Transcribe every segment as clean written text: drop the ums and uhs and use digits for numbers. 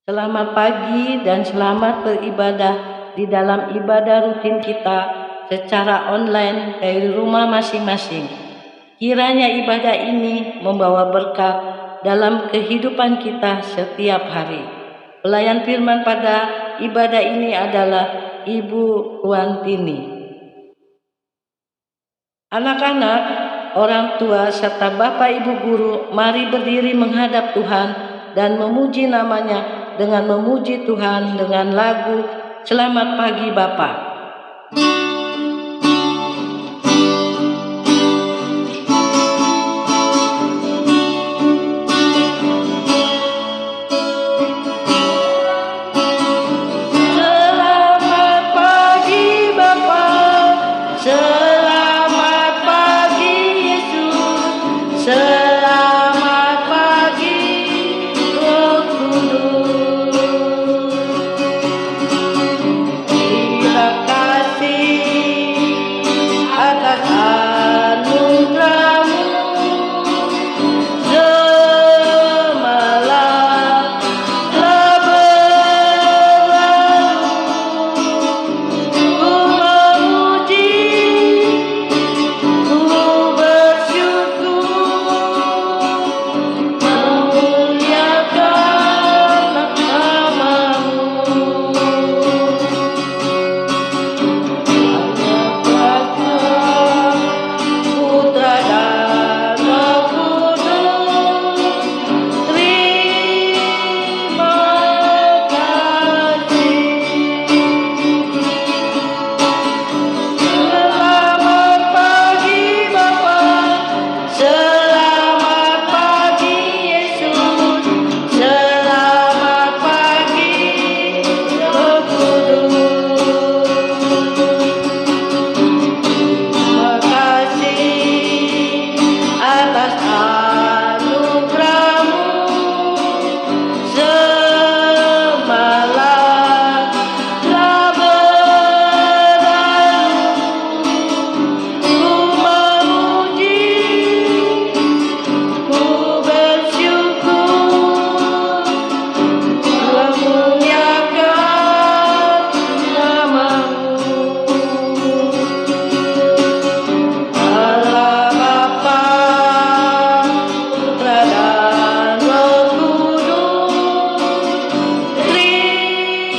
Selamat pagi dan selamat beribadah di dalam ibadah rutin kita secara online dari rumah masing-masing. Kiranya ibadah ini membawa berkat dalam kehidupan kita setiap hari. Pelayan firman pada ibadah ini adalah Ibu Tuantini. Anak-anak, orang tua serta Bapak Ibu guru, mari berdiri menghadap Tuhan dan memuji namanya dengan memuji Tuhan dengan lagu Selamat Pagi Bapa. Selamat pagi Bapa, selamat pagi Yesus, selamat pagi Roh Kudus. Terima kasih atas anugerah-Mu semalam telah berlalu. Ku memuji, ku bersyukur, memuliakan nama-Mu. Putra dan Roh Kudus, terima kasih. Selamat pagi Bapa, selamat pagi Yesus, selamat pagi Roh Kudus. Terima kasih atas anugerah-Mu semalam telah berlalu. Ku memuji, ku bersyukur, memuliakan nama-Mu. Allah Bapa, Putra dan Roh Kudus, terima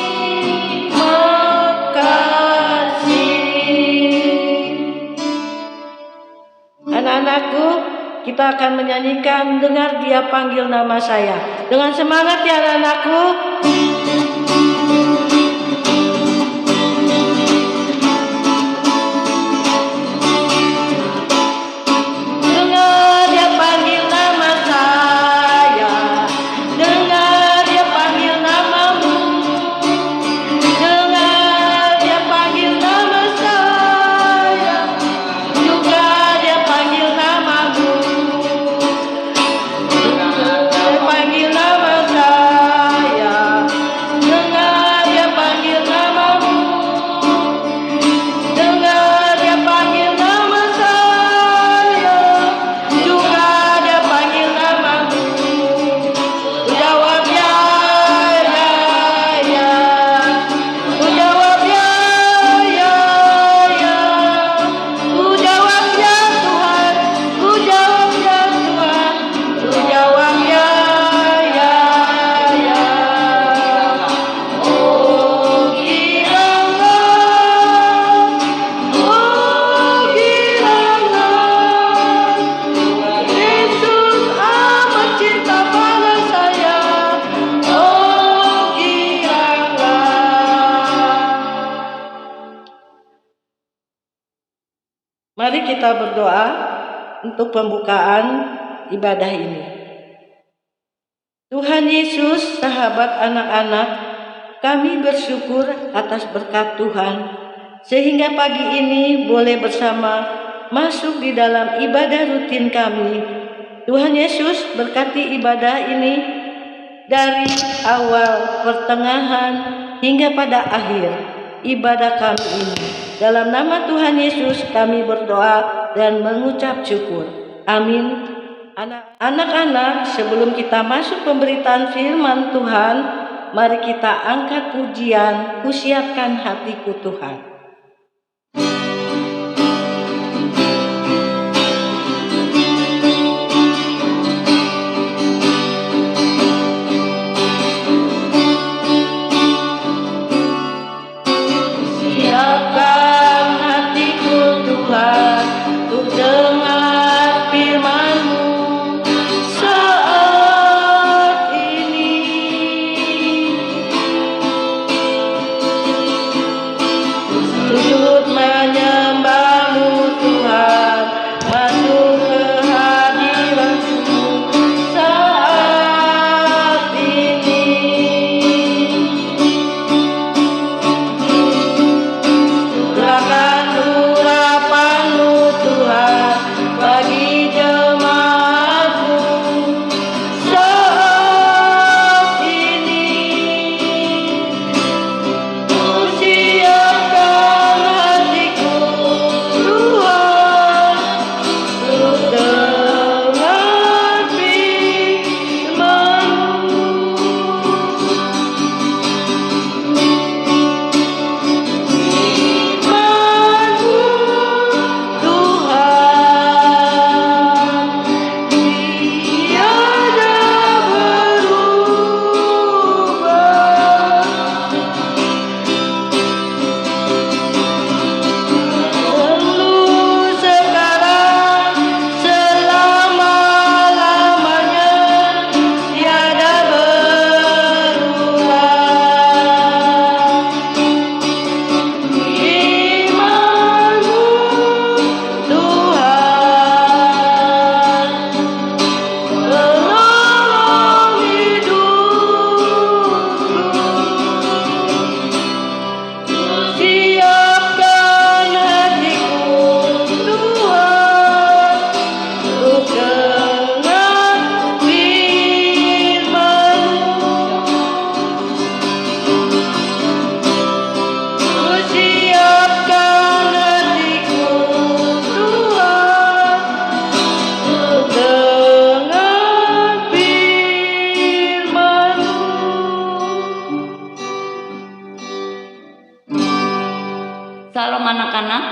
kasih. Anak-anakku, kita akan menyanyikan Dengar Dia Panggil Nama Saya. Dengan semangat ya anak-anakku. Dengar Dia panggil nama saya, dengar Dia panggil namamu, dengar Dia panggil nama saya, juga Dia panggil namamu. Dengar Dia panggil nama saya, dengar Dia panggil namamu, dengar Dia panggil nama saya, juga Dia panggil namamu. Ku jawab ya, ya, ya. Ku jawab ya, ya, ya. Ku jawab ya Tuhan, ku jawab ya Tuhan, ku jawab ya, ya, ya. Oh girangan, oh girangan, Yesus amat cinta pada saya. Oh girangan. Mari kita berdoa untuk pembukaan ibadah ini. Tuhan Yesus, sahabat anak-anak, kami bersyukur atas berkat Tuhan, sehingga pagi ini boleh bersama masuk di dalam ibadah rutin kami. Tuhan Yesus, berkati ibadah ini dari awal, pertengahan, hingga pada akhir ibadah kami ini. Dalam nama Tuhan Yesus kami berdoa dan mengucap syukur. Amin. Anak-anak, sebelum kita masuk pemberitaan firman Tuhan, mari kita angkat pujian, kusiapkan hatiku Tuhan. Siapkan hatiku Tuhan, untuk dengar firman-Mu saat ini. Sujud menyembah-Mu Tuhan, masuk ke hadirat-Mu saat ini. Curahkan urapan-Mu Tuhan bagi jemaat-Mu saat ini. Kusiapkan hatiku Tuhan, untuk dengar firman-Mu. Firman-Mu Tuhan, tiada berubah. Dulu, sekarang, selama-lamanya, tiada berubah. Firman-Mu Tuhan, penolong hidupku. Siapkan hatiku Tuhan, untuk dengar firman-Mu. Siapkan hatiku Tuhan, untuk dengar firman-Mu. Salam anak-anak.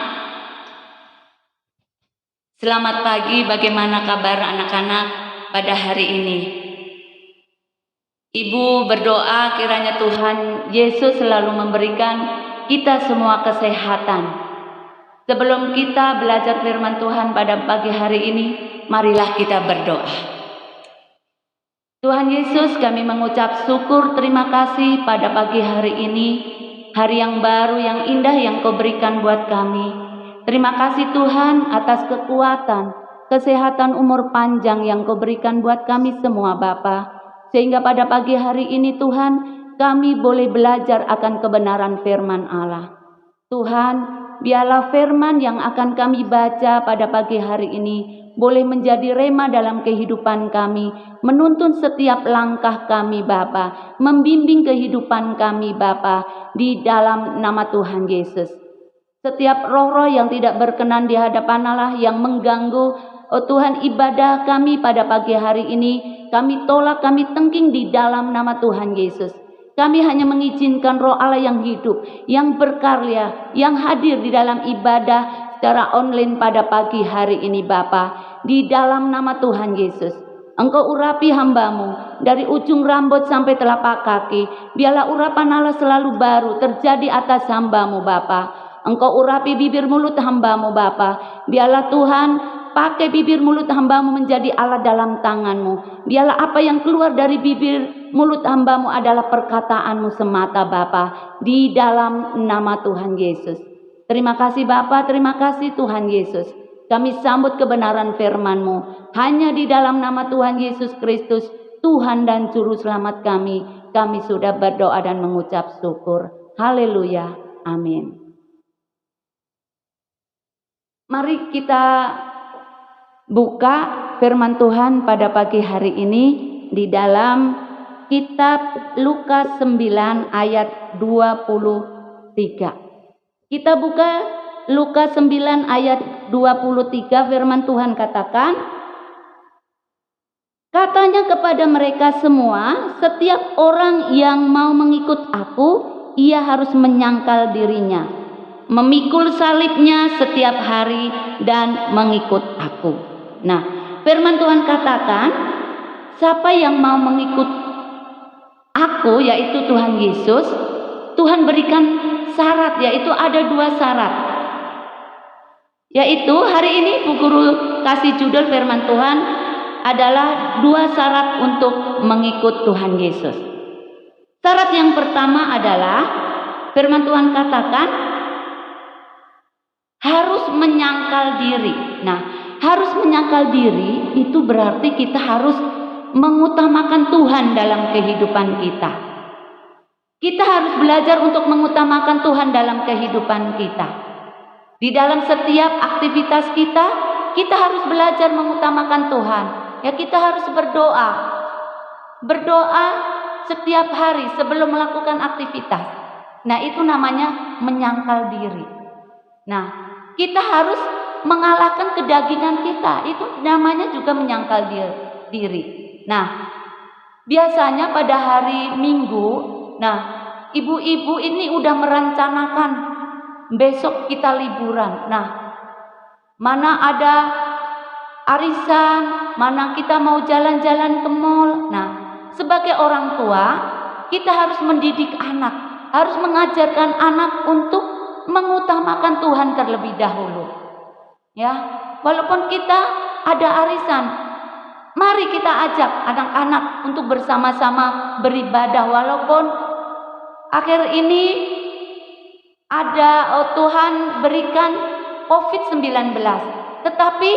Selamat pagi, bagaimana kabar anak-anak pada hari ini? Ibu berdoa kiranya Tuhan Yesus selalu memberikan kita semua kesehatan. Sebelum kita belajar firman Tuhan pada pagi hari ini, marilah kita berdoa. Tuhan Yesus, kami mengucap syukur terima kasih pada pagi hari ini, hari yang baru, yang indah yang Kau berikan buat kami. Terima kasih Tuhan atas kekuatan, kesehatan, umur panjang yang Kau berikan buat kami semua Bapa. Sehingga pada pagi hari ini Tuhan, kami boleh belajar akan kebenaran firman Allah. Tuhan, biarlah firman yang akan kami baca pada pagi hari ini boleh menjadi rema dalam kehidupan kami, menuntun setiap langkah kami Bapa, membimbing kehidupan kami Bapa, di dalam nama Tuhan Yesus. Setiap roh-roh yang tidak berkenan di hadapan Allah yang mengganggu, oh Tuhan, ibadah kami pada pagi hari ini, kami tolak, kami tengking di dalam nama Tuhan Yesus. Kami hanya mengizinkan Roh Allah yang hidup, yang berkarya, yang hadir di dalam ibadah secara online pada pagi hari ini Bapa, di dalam nama Tuhan Yesus. Engkau urapi hamba-Mu dari ujung rambut sampai telapak kaki. Biarlah urapan Allah selalu baru terjadi atas hamba-Mu Bapa. Engkau urapi bibir mulut hamba-Mu Bapa. Biarlah Tuhan pakai bibir mulut hamba-Mu menjadi alat dalam tangan-Mu. Biarlah apa yang keluar dari bibir mulut hamba-Mu adalah perkataan-Mu semata Bapa. Di dalam nama Tuhan Yesus. Terima kasih Bapa, terima kasih Tuhan Yesus. Kami sambut kebenaran firman-Mu. Hanya di dalam nama Tuhan Yesus Kristus, Tuhan dan Juru Selamat kami sudah berdoa dan mengucap syukur. Haleluya. Amin. Mari kita buka firman Tuhan pada pagi hari ini di dalam kitab Lukas 9 ayat 23. Kita buka Lukas 9 ayat 23, firman Tuhan katakan, Katanya kepada mereka semua, setiap orang yang mau mengikut aku, ia harus menyangkal dirinya, memikul salibnya setiap hari dan mengikut aku. Nah, firman Tuhan katakan, siapa yang mau mengikut aku, yaitu Tuhan Yesus, Tuhan berikan syarat, yaitu ada 2 syarat. Yaitu hari ini Bu Guru kasih judul firman Tuhan adalah 2 syarat untuk mengikut Tuhan Yesus. Syarat yang pertama adalah firman Tuhan katakan harus menyangkal diri. Nah, harus menyangkal diri itu berarti kita harus mengutamakan Tuhan dalam kehidupan kita. Kita harus belajar untuk mengutamakan Tuhan dalam kehidupan kita. Di dalam setiap aktivitas kita, kita harus belajar mengutamakan Tuhan. Ya, kita harus berdoa. Berdoa setiap hari sebelum melakukan aktivitas. Nah, itu namanya menyangkal diri. Nah, kita harus mengalahkan kedagingan kita. Itu namanya juga menyangkal diri. Nah, biasanya pada hari Minggu, nah, ibu-ibu ini udah merencanakan besok kita liburan. Nah, mana ada arisan, mana kita mau jalan-jalan ke mall. Nah, sebagai orang tua, kita harus mendidik anak, harus mengajarkan anak untuk mengutamakan Tuhan terlebih dahulu. Ya, walaupun kita ada arisan, mari kita ajak anak-anak untuk bersama-sama beribadah. Walaupun akhir ini ada Tuhan berikan COVID-19, tetapi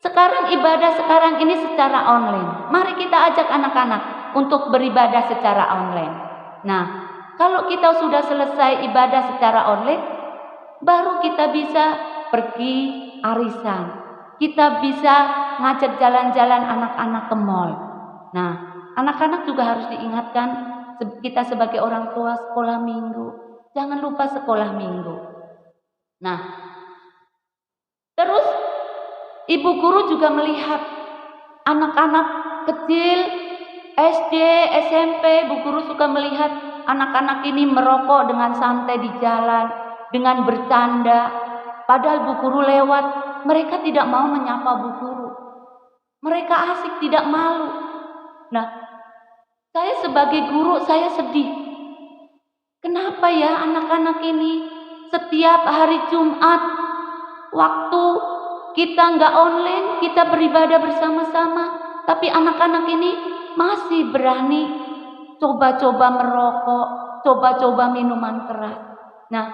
sekarang ibadah sekarang ini secara online. Mari kita ajak anak-anak untuk beribadah secara online. Nah, kalau kita sudah selesai ibadah secara online, baru kita bisa pergi arisan. Kita bisa ngajak jalan-jalan anak-anak ke mall. Nah, anak-anak juga harus diingatkan, kita sebagai orang tua sekolah minggu, jangan lupa sekolah minggu. Nah, terus ibu guru juga melihat anak-anak kecil SD, SMP, Bu Guru suka melihat anak-anak ini merokok dengan santai di jalan, dengan bercanda. Padahal Bu Guru lewat, mereka tidak mau menyapa Bu Guru. Mereka asik, tidak malu. Nah, saya sebagai guru, saya sedih. Kenapa ya anak-anak ini setiap hari Jumat, waktu kita nggak online, kita beribadah bersama-sama, tapi anak-anak ini masih berani coba-coba merokok, coba-coba minuman keras. Nah,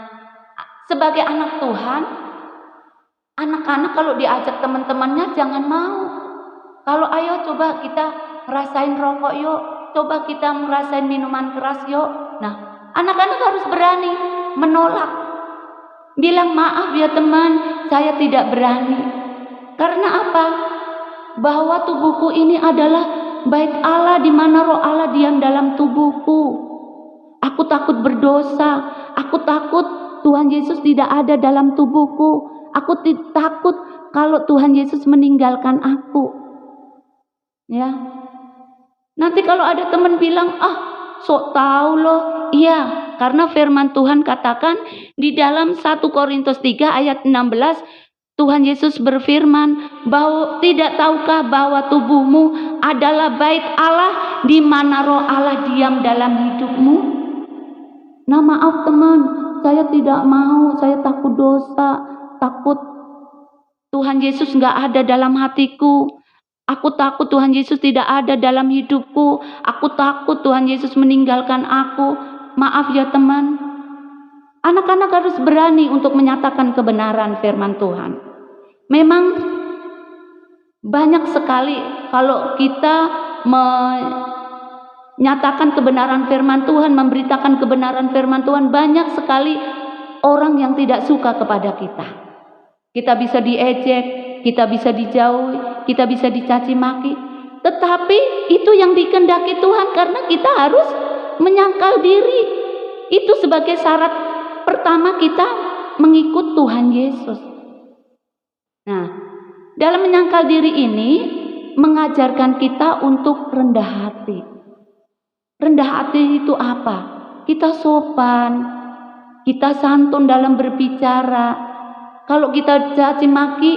sebagai anak Tuhan, anak-anak kalau diajak teman-temannya jangan mau. Kalau ayo coba kita ngerasain rokok yuk, coba kita ngerasain minuman keras yuk. Nah, anak-anak harus berani menolak. Bilang maaf ya teman, saya tidak berani. Karena apa? Bahwa tubuhku ini adalah bait Allah di mana roh Allah diam dalam tubuhku. Aku takut berdosa. Aku takut Tuhan Yesus tidak ada dalam tubuhku. Aku takut kalau Tuhan Yesus meninggalkan aku. Ya. Nanti kalau ada teman bilang, sok tahu loh. Iya, karena firman Tuhan katakan di dalam 1 Korintus 3 ayat 16, Tuhan Yesus berfirman bahwa tidak tahukah bahwa tubuhmu adalah bait Allah di mana roh Allah diam dalam hidupmu? Nah, maaf teman, saya tidak mau, saya takut dosa, takut Tuhan Yesus nggak ada dalam hatiku. Aku takut Tuhan Yesus tidak ada dalam hidupku. Aku takut Tuhan Yesus meninggalkan aku. Maaf ya teman. Anak-anak harus berani untuk menyatakan kebenaran firman Tuhan. Memang banyak sekali kalau kita menyatakan kebenaran firman Tuhan, memberitakan kebenaran firman Tuhan, banyak sekali orang yang tidak suka kepada kita. Kita bisa diejek, kita bisa dijauhi, kita bisa dicaci maki. Tetapi itu yang dikehendaki Tuhan karena kita harus menyangkal diri. Itu sebagai syarat pertama kita mengikut Tuhan Yesus. Nah, dalam menyangkal diri ini, mengajarkan kita untuk rendah hati. Rendah hati itu apa? Kita sopan, kita santun dalam berbicara. Kalau kita caci maki,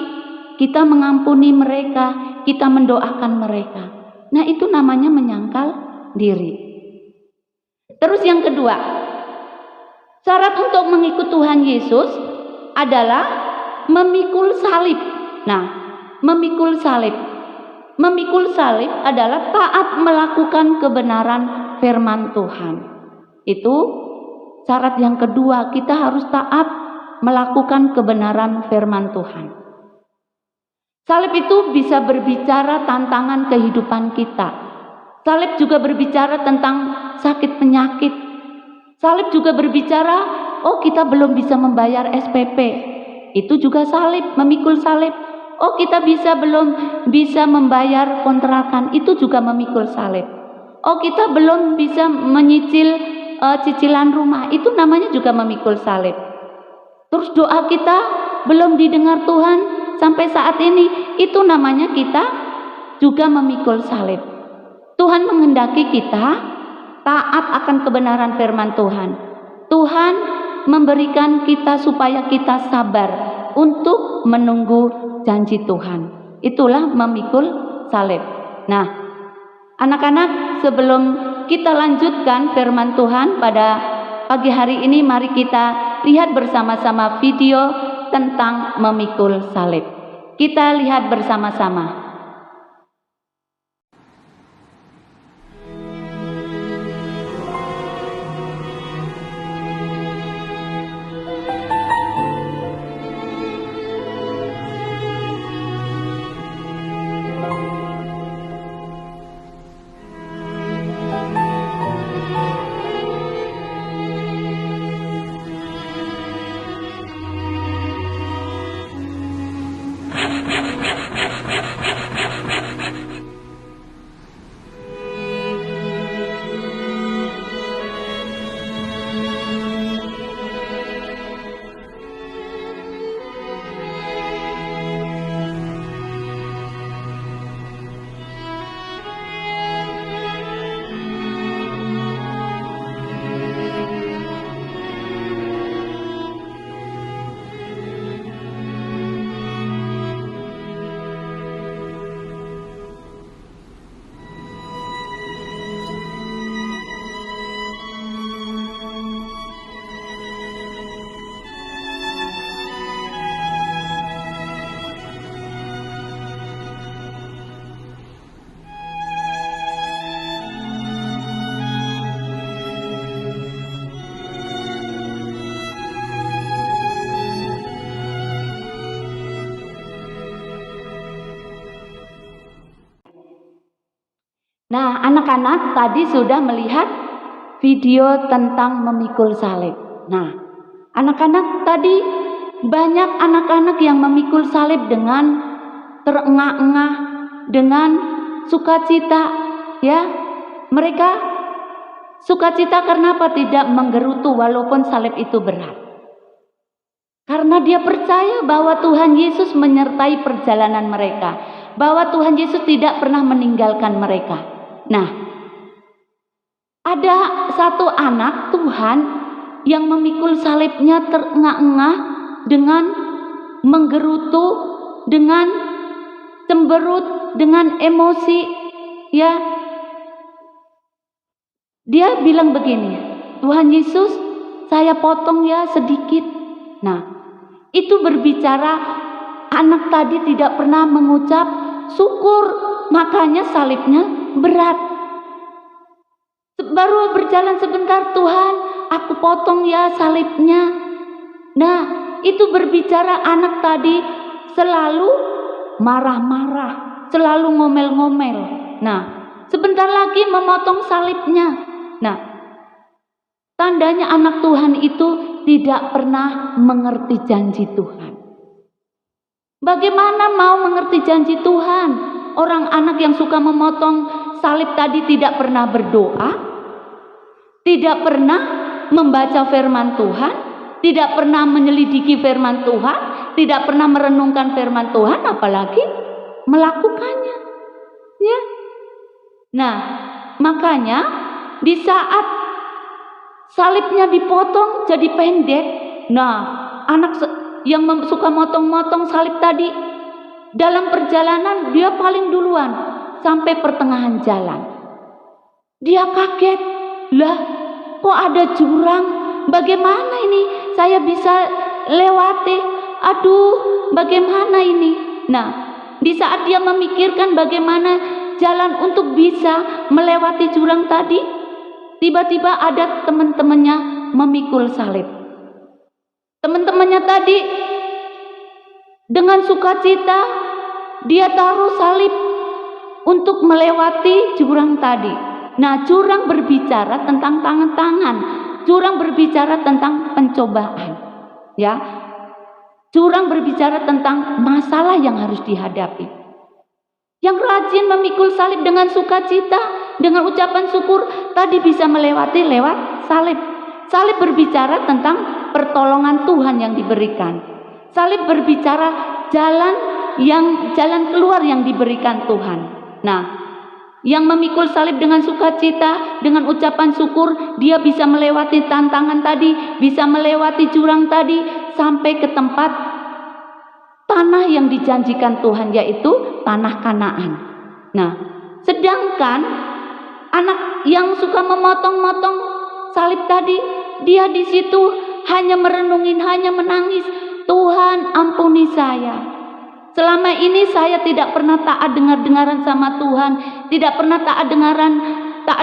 kita mengampuni mereka, kita mendoakan mereka. Nah, itu namanya menyangkal diri. Terus yang kedua, syarat untuk mengikut Tuhan Yesus adalah memikul salib. Nah, memikul salib. Memikul salib adalah taat melakukan kebenaran firman Tuhan. Itu syarat yang kedua, kita harus taat melakukan kebenaran firman Tuhan. Salib itu bisa berbicara tantangan kehidupan kita. Salib juga berbicara tentang sakit penyakit. Salib juga berbicara, oh kita belum bisa membayar SPP. Itu juga salib, memikul salib. Oh kita belum bisa membayar kontrakan. Itu juga memikul salib. Oh kita belum bisa menyicil cicilan rumah. Itu namanya juga memikul salib. Terus doa kita belum didengar Tuhan sampai saat ini. Itu namanya kita juga memikul salib. Tuhan menghendaki kita taat akan kebenaran firman Tuhan. Tuhan memberikan kita supaya kita sabar untuk menunggu janji Tuhan. Itulah memikul salib. Nah, anak-anak, sebelum kita lanjutkan firman Tuhan pada pagi hari ini, mari kita lihat bersama-sama video tentang memikul salib. Kita lihat bersama-sama. Nah, anak-anak tadi sudah melihat video tentang memikul salib. Nah, anak-anak tadi banyak anak-anak yang memikul salib dengan terengah-engah, dengan sukacita, ya. Mereka sukacita karena apa? Tidak menggerutu walaupun salib itu berat. Karena dia percaya bahwa Tuhan Yesus menyertai perjalanan mereka, bahwa Tuhan Yesus tidak pernah meninggalkan mereka. Nah, ada satu anak Tuhan yang memikul salibnya terengah-engah dengan menggerutu, dengan cemberut, dengan emosi, ya. Dia bilang begini, Tuhan Yesus, saya potong ya sedikit. Nah, itu berbicara anak tadi tidak pernah mengucap syukur, makanya salibnya berat. Baru berjalan sebentar, Tuhan, aku potong ya salibnya. Nah, itu berbicara anak tadi selalu marah-marah, selalu ngomel-ngomel. Nah, sebentar lagi memotong salibnya. Nah, tandanya anak Tuhan itu tidak pernah mengerti janji Tuhan. Bagaimana mau mengerti janji Tuhan? Orang anak yang suka memotong salib tadi tidak pernah berdoa, tidak pernah membaca firman Tuhan, tidak pernah menyelidiki firman Tuhan, tidak pernah merenungkan firman Tuhan, apalagi melakukannya. Ya. Nah, makanya di saat salibnya dipotong jadi pendek, nah anak yang suka motong-motong salib tadi dalam perjalanan dia paling duluan sampai pertengahan jalan. Dia kaget, lah kok ada jurang? Bagaimana ini saya bisa lewati? Aduh, bagaimana ini? Nah, di saat dia memikirkan bagaimana jalan untuk bisa melewati jurang tadi, tiba-tiba ada teman-temannya memikul salib. Teman-temannya tadi dengan sukacita dia taruh salib untuk melewati jurang tadi. Nah, jurang berbicara tentang tangan-tangan, jurang berbicara tentang pencobaan, ya. Jurang berbicara tentang masalah yang harus dihadapi. Yang rajin memikul salib dengan sukacita, dengan ucapan syukur, tadi bisa melewati lewat salib. Salib berbicara tentang pertolongan Tuhan yang diberikan. Salib berbicara jalan keluar yang diberikan Tuhan. Nah, yang memikul salib dengan sukacita, dengan ucapan syukur, dia bisa melewati tantangan tadi, bisa melewati jurang tadi, sampai ke tempat tanah yang dijanjikan Tuhan, yaitu tanah Kanaan. Nah, sedangkan anak yang suka memotong-motong salib tadi, dia di situ hanya merenungin, hanya menangis, Tuhan ampuni saya. Selama ini saya tidak pernah taat dengar-dengaran sama Tuhan, tidak pernah taat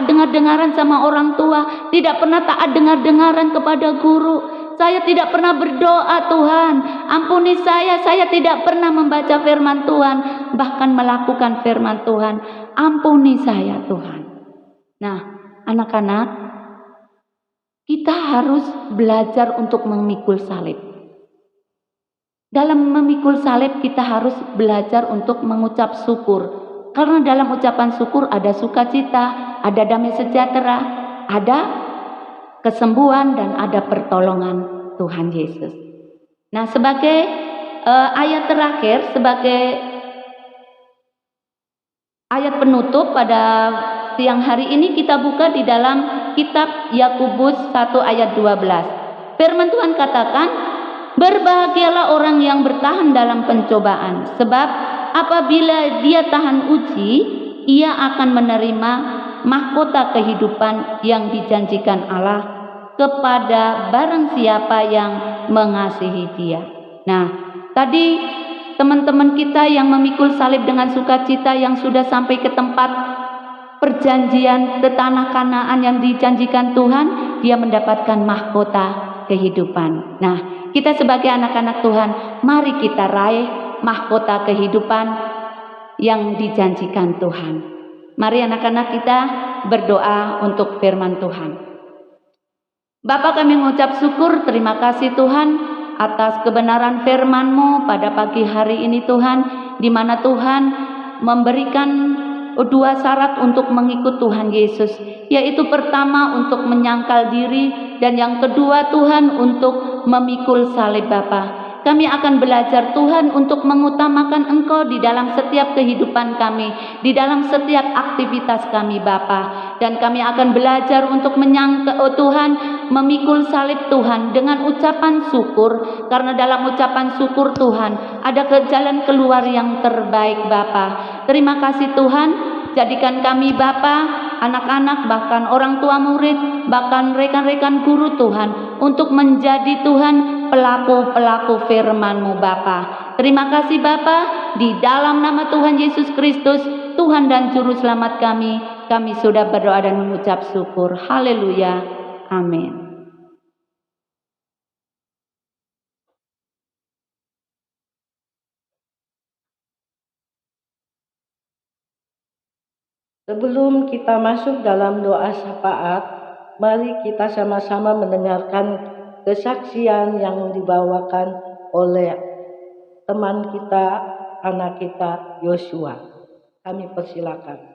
dengar-dengaran sama orang tua, tidak pernah taat dengar-dengaran kepada guru. Saya tidak pernah berdoa, Tuhan ampuni saya tidak pernah membaca firman Tuhan, bahkan melakukan firman Tuhan. Ampuni saya Tuhan. Nah, anak-anak, kita harus belajar untuk memikul salib. Dalam memikul salib kita harus belajar untuk mengucap syukur. Karena dalam ucapan syukur ada sukacita, ada damai sejahtera, ada kesembuhan, dan ada pertolongan Tuhan Yesus. Nah, sebagai ayat terakhir, sebagai ayat penutup pada siang hari ini, kita buka di dalam kitab Yakobus 1 ayat 12. Firman Tuhan katakan, berbahagialah orang yang bertahan dalam pencobaan, sebab apabila dia tahan uji, ia akan menerima mahkota kehidupan yang dijanjikan Allah kepada barang siapa yang mengasihi dia. Nah, tadi teman-teman kita yang memikul salib dengan sukacita, yang sudah sampai ke tempat perjanjian, ke tanah Kanaan yang dijanjikan Tuhan, dia mendapatkan mahkota kehidupan. Nah, kita sebagai anak-anak Tuhan, mari kita raih mahkota kehidupan yang dijanjikan Tuhan. Mari anak-anak kita berdoa untuk firman Tuhan. Bapa, kami mengucap syukur, terima kasih Tuhan atas kebenaran firman-Mu pada pagi hari ini Tuhan, di mana Tuhan memberikan dua syarat untuk mengikut Tuhan Yesus, yaitu pertama untuk menyangkal diri, dan yang kedua Tuhan untuk memikul salib. Bapa, kami akan belajar Tuhan untuk mengutamakan Engkau di dalam setiap kehidupan kami, di dalam setiap aktivitas kami Bapa, dan kami akan belajar untuk Tuhan memikul salib Tuhan dengan ucapan syukur, karena dalam ucapan syukur Tuhan ada jalan keluar yang terbaik Bapa. Terima kasih Tuhan, jadikan kami Bapa, anak-anak, bahkan orang tua murid, bahkan rekan-rekan guru Tuhan, untuk menjadi Tuhan pelaku-pelaku firman-Mu Bapa. Terima kasih Bapa, di dalam nama Tuhan Yesus Kristus, Tuhan dan Juru Selamat kami sudah berdoa dan mengucap syukur. Haleluya. Amin. Sebelum kita masuk dalam doa syafaat, mari kita sama-sama mendengarkan kesaksian yang dibawakan oleh teman kita, anak kita, Yosua. Kami persilakan.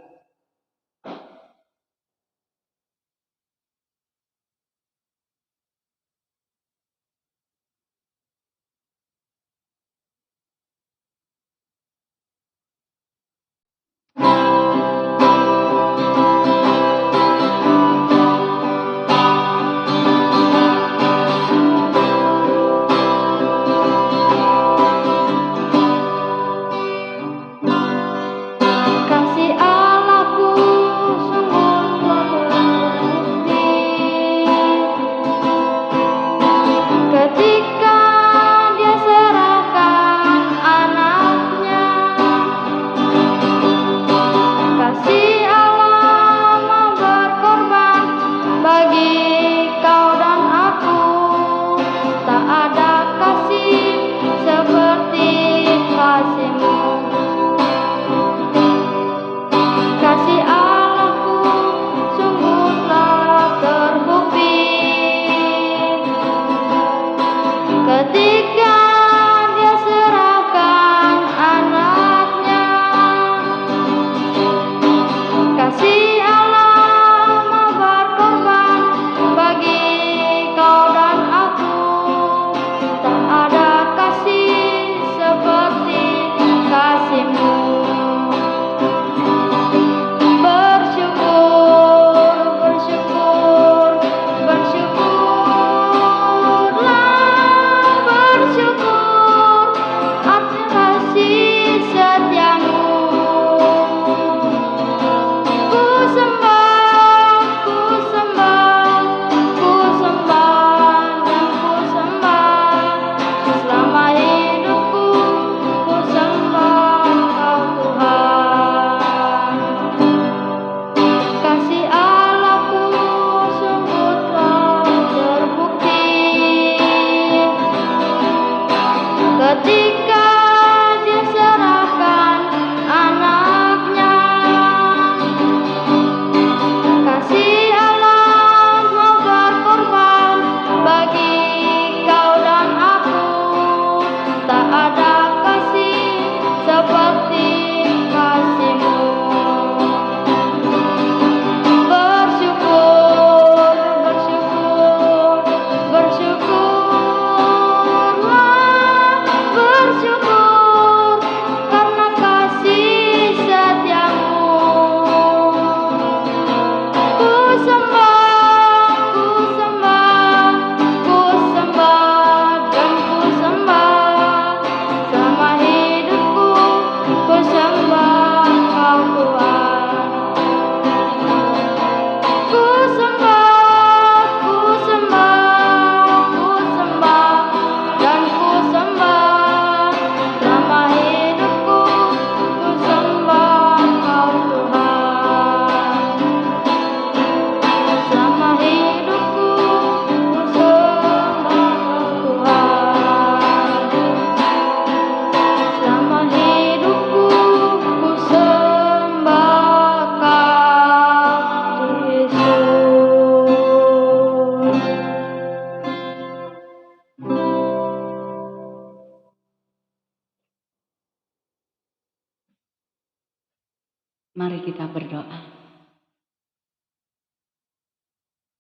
Mari kita berdoa.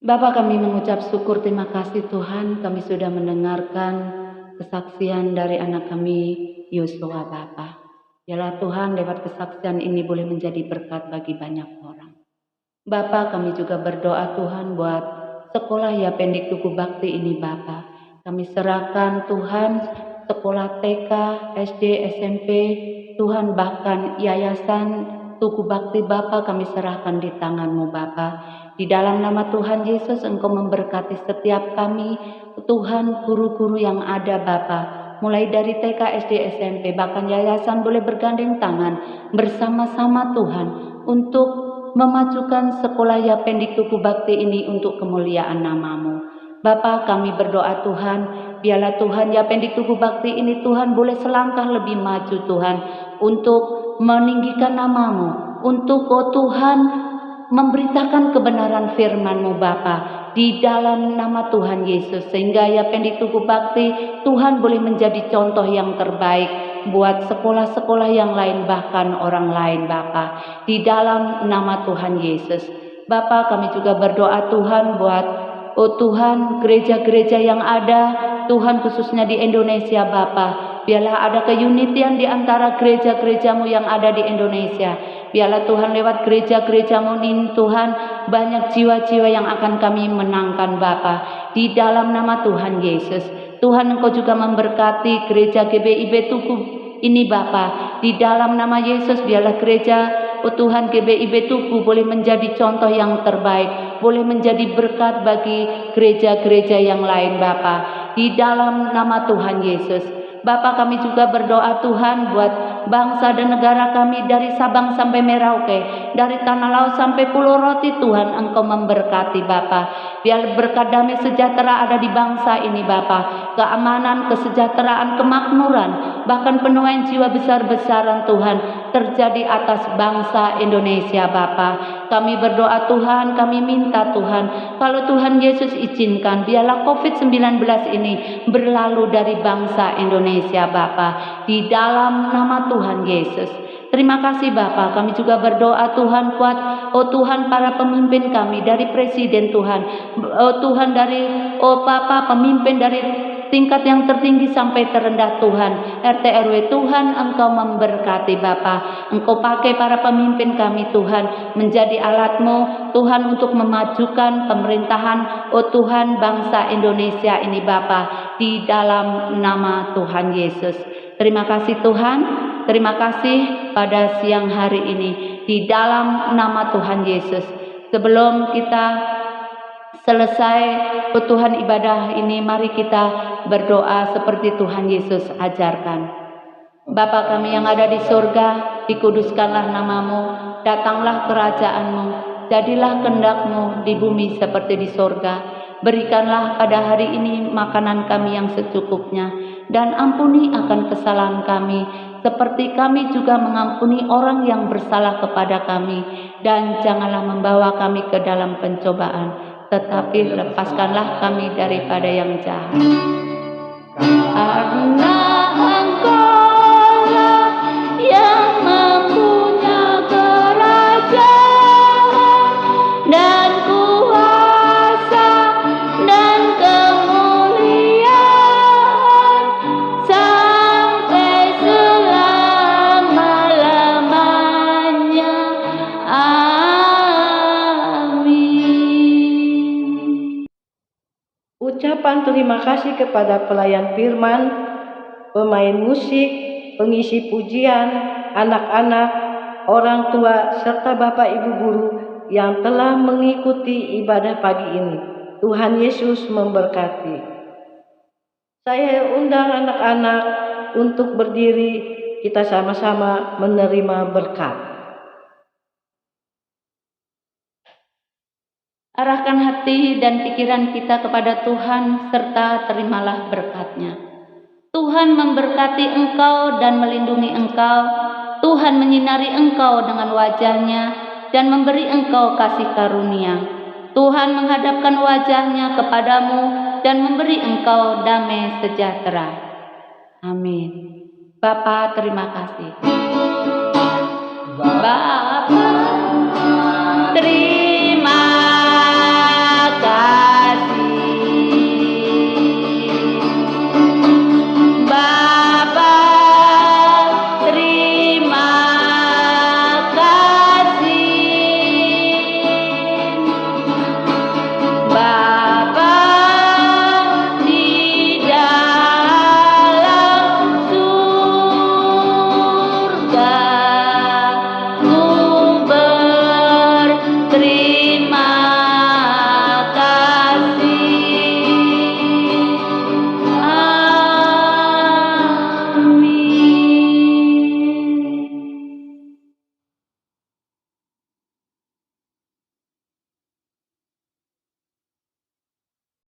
Bapa, kami mengucap syukur, terima kasih Tuhan, kami sudah mendengarkan kesaksian dari anak kami Yosua Bapa. Biarlah Tuhan lewat kesaksian ini boleh menjadi berkat bagi banyak orang. Bapa, kami juga berdoa Tuhan buat sekolah Yapendik Tugu Bakti ini Bapa. Kami serahkan Tuhan sekolah TK, SD, SMP, Tuhan bahkan yayasan Tugu Bakti Bapa kami serahkan di tangan-Mu Bapa. Di dalam nama Tuhan Yesus Engkau memberkati setiap kami, Tuhan guru-guru yang ada Bapa. Mulai dari TK, SD, SMP, bahkan yayasan boleh bergandeng tangan bersama-sama Tuhan untuk memajukan sekolah Yapendik Tugu Bakti ini untuk kemuliaan nama-Mu. Bapa, kami berdoa Tuhan, biarlah Tuhan Yapendik Tugu Bakti ini Tuhan boleh selangkah lebih maju Tuhan untuk meninggikan nama-Mu, untuk Tuhan memberitakan kebenaran firman-Mu Bapa di dalam nama Tuhan Yesus, sehingga Yapendik Tugu Bakti Tuhan boleh menjadi contoh yang terbaik buat sekolah-sekolah yang lain bahkan orang lain Bapa, di dalam nama Tuhan Yesus. Bapa, kami juga berdoa Tuhan buat Tuhan gereja-gereja yang ada Tuhan khususnya di Indonesia Bapa. Biarlah ada keunitian di antara gereja-gereja-Mu yang ada di Indonesia. Biarlah Tuhan lewat gereja-gereja-Mu ini Tuhan banyak jiwa-jiwa yang akan kami menangkan Bapa. Di dalam nama Tuhan Yesus. Tuhan Engkau juga memberkati gereja GBIB Tugu ini Bapa. Di dalam nama Yesus biarlah gereja Tuhan GBIB Tugu boleh menjadi contoh yang terbaik. Boleh menjadi berkat bagi gereja-gereja yang lain Bapa. Di dalam nama Tuhan Yesus. Bapa, kami juga berdoa Tuhan buat bangsa dan negara kami dari Sabang sampai Merauke, dari Tanah Laut sampai Pulau Roti Tuhan Engkau memberkati Bapa. Biar berkat damai sejahtera ada di bangsa ini Bapa. Keamanan, kesejahteraan, kemakmuran, bahkan penuaian jiwa besar-besaran Tuhan terjadi atas bangsa Indonesia Bapa. Kami berdoa Tuhan, kami minta Tuhan, kalau Tuhan Yesus izinkan biarlah COVID-19 ini berlalu dari bangsa Indonesia Bapa, di dalam nama Tuhan Yesus. Terima kasih Bapa, kami juga berdoa Tuhan kuat, Tuhan para pemimpin kami dari Presiden Tuhan, Tuhan dari Bapa pemimpin dari tingkat yang tertinggi sampai terendah Tuhan, RT RW Tuhan Engkau memberkati Bapa. Engkau pakai para pemimpin kami Tuhan menjadi alat-Mu Tuhan untuk memajukan pemerintahan Tuhan bangsa Indonesia ini Bapa, di dalam nama Tuhan Yesus. Terima kasih Tuhan, terima kasih pada siang hari ini di dalam nama Tuhan Yesus. Sebelum kita selesai Tuhan ibadah ini, mari kita berdoa seperti Tuhan Yesus ajarkan. Bapa kami yang ada di surga, dikuduskanlah nama-Mu, datanglah kerajaan-Mu, jadilah kehendak-Mu di bumi seperti di surga. Berikanlah pada hari ini makanan kami yang secukupnya, dan ampuni akan kesalahan kami, seperti kami juga mengampuni orang yang bersalah kepada kami. Dan janganlah membawa kami ke dalam pencobaan, tetapi lepaskanlah kami daripada yang jahat. Karena Engkau-lah yang mempunyai kerajaan dan kuasa dan kemuliaan sampai selama-lamanya. Amin. Ucapan terima kasih kepada pelayan firman, pemain musik, pengisi pujian, anak-anak, orang tua, serta Bapak Ibu guru yang telah mengikuti ibadah pagi ini. Tuhan Yesus memberkati. Saya undang anak-anak untuk berdiri, kita sama-sama menerima berkat. Arahkan hati dan pikiran kita kepada Tuhan serta terimalah berkat-Nya. Tuhan memberkati engkau dan melindungi engkau. Tuhan menyinari engkau dengan wajah-Nya dan memberi engkau kasih karunia. Tuhan menghadapkan wajah-Nya kepadamu dan memberi engkau damai sejahtera. Amin. Bapa, terima kasih.